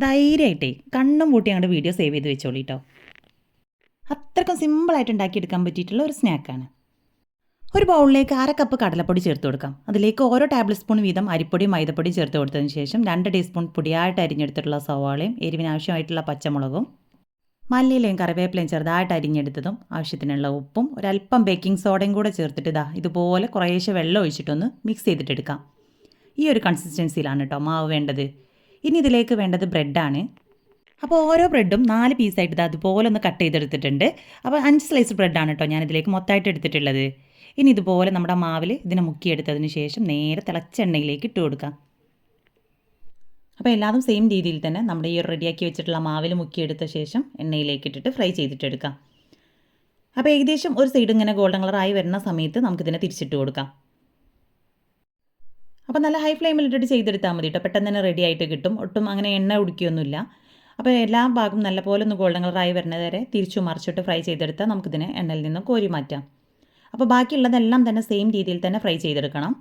ധൈര്യമായിട്ടേ കണ്ണും പൂട്ടി അങ്ങോട്ട് വീഡിയോ സേവ് ചെയ്ത് വെച്ചോളൂ കേട്ടോ. അത്രയ്ക്കും സിമ്പിളായിട്ട് ഉണ്ടാക്കിയെടുക്കാൻ പറ്റിയിട്ടുള്ള ഒരു സ്നാക്കാണ്. ഒരു ബൗളിലേക്ക് 1/2 കപ്പ് കടലപ്പൊടി ചേർത്ത് കൊടുക്കാം. അതിലേക്ക് ഓരോ ടേബിൾ സ്പൂൺ വീതം അരിപ്പൊടിയും മൈദപ്പൊടിയും ചേർത്ത് കൊടുത്തതിന് ശേഷം 2 ടീസ്പൂൺ പൊടിയായിട്ട് അരിഞ്ഞെടുത്തിട്ടുള്ള സവാളയും എരിവിനാവശ്യമായിട്ടുള്ള പച്ചമുളകും മല്ലിയിലയും കറിവേപ്പിലയും ചെറുതായിട്ട് അരിഞ്ഞെടുത്തതും ആവശ്യത്തിനുള്ള ഉപ്പും ഒരല്പം ബേക്കിംഗ് സോഡയും കൂടെ ചേർത്തിട്ട് ഇതുപോലെ കുറേശ്ശെ വെള്ളം ഒഴിച്ചിട്ടൊന്ന് മിക്സ് ചെയ്തിട്ടെടുക്കാം. ഈ ഒരു കൺസിസ്റ്റൻസിയിലാണ് കേട്ടോ മാവ് വേണ്ടത്. ഇനി ഇതിലേക്ക് വേണ്ടത് ബ്രെഡാണ്. അപ്പോൾ ഓരോ ബ്രെഡും 4 പീസായിട്ട് അതുപോലെ ഒന്ന് കട്ട് ചെയ്തെടുത്തിട്ടുണ്ട്. അപ്പോൾ 5 സ്ലൈസ് ബ്രെഡാണ് കേട്ടോ ഞാനിതിലേക്ക് മൊത്തമായിട്ട് എടുത്തിട്ടുള്ളത്. ഇനി ഇതുപോലെ നമ്മുടെ മാവിൽ ഇതിനെ മുക്കിയെടുത്തതിന് ശേഷം നേരെ തിളച്ച എണ്ണയിലേക്ക് ഇട്ട് കൊടുക്കാം. അപ്പോൾ എല്ലാതും സെയിം രീതിയിൽ തന്നെ നമ്മുടെ ഈ റെഡിയാക്കി വെച്ചിട്ടുള്ള മാവിൽ മുക്കിയെടുത്ത ശേഷം എണ്ണയിലേക്ക് ഇട്ടിട്ട് ഫ്രൈ ചെയ്തിട്ടെടുക്കാം. അപ്പോൾ ഏകദേശം ഒരു സൈഡ് ഇങ്ങനെ ഗോൾഡൻ കളറായി വരുന്ന സമയത്ത് നമുക്കിതിനെ തിരിച്ചിട്ട് കൊടുക്കാം. അപ്പോൾ നല്ല ഹൈ ഫ്ലെയിമിലിട്ടിട്ട് ചെയ്തെടുത്താൽ മതി കേട്ടോ. പെട്ടെന്ന് തന്നെ റെഡി ആയിട്ട് കിട്ടും. ഒട്ടും അങ്ങനെ എണ്ണ കുടിക്കുകയൊന്നുമില്ല. അപ്പോൾ എല്ലാ ഭാഗവും നല്ലപോലെ ഒന്ന് ഗോൾഡൻ കളറായി വരുന്നത് വരെ തിരിച്ചു മറിച്ചിട്ട് ഫ്രൈ ചെയ്തെടുത്താൽ നമുക്കിതിനെ എണ്ണയിൽ നിന്ന് കോരി മാറ്റാം. അപ്പോൾ ബാക്കിയുള്ളതെല്ലാം തന്നെ സെയിം രീതിയിൽ തന്നെ ഫ്രൈ ചെയ്തെടുക്കണം.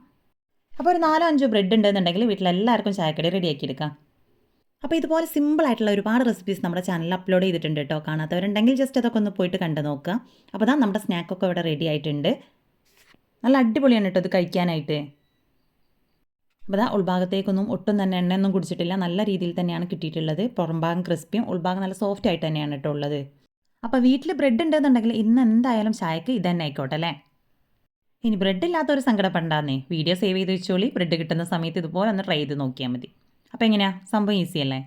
അപ്പോൾ ഒരു 4-5 ബ്രെഡ് ഉണ്ടെന്നുണ്ടെങ്കിൽ വീട്ടിലെല്ലാവർക്കും ചായക്കടി റെഡിയാക്കി എടുക്കാം. അപ്പോൾ ഇതുപോലെ സിമ്പിളായിട്ടുള്ള ഒരുപാട് റെസിപ്പീസ് നമ്മുടെ ചാനലിൽ അപ്ലോഡ് ചെയ്തിട്ടുണ്ട് കേട്ടോ. കാണാത്തവരുണ്ടെങ്കിൽ ജസ്റ്റ് അതൊക്കെ ഒന്ന് പോയിട്ട് കണ്ടു നോക്കുക. അപ്പോൾ നമ്മുടെ സ്നാക്കൊക്കെ ഇവിടെ റെഡി ആയിട്ടുണ്ട്. നല്ല അടിപൊളിയാണ് കേട്ടോ ഇത് കഴിക്കാനായിട്ട്. അപ്പോൾ ഉൾഭാഗത്തേക്കൊന്നും ഒട്ടും തന്നെ എണ്ണയൊന്നും കുടിച്ചിട്ടില്ല. നല്ല രീതിയിൽ തന്നെയാണ് കിട്ടിയിട്ടുള്ളത്. പുറംഭാഗം ക്രിസ്പിയും ഉൾഭാഗം നല്ല സോഫ്റ്റ് ആയിട്ട് തന്നെയാണ് കേട്ടോ ഉള്ളത്. അപ്പോൾ വീട്ടിൽ ബ്രെഡ് ഉണ്ടെന്നുണ്ടെങ്കിൽ ഇന്ന് എന്തായാലും ചായക്ക് ഇത് തന്നെ ആയിക്കോട്ടെ അല്ലേ. ഇനി ബ്രെഡ് ഇല്ലാത്തൊരു സങ്കടപ്പെടാന്നേ, വീഡിയോ സേവ് ചെയ്ത് വെച്ചോളി. ബ്രെഡ് കിട്ടുന്ന സമയത്ത് ഇതുപോലെ ഒന്ന് ട്രൈ ചെയ്ത് നോക്കിയാൽ മതി. അപ്പോൾ എങ്ങനെയാണ് സംഭവം ഈസി അല്ലേ.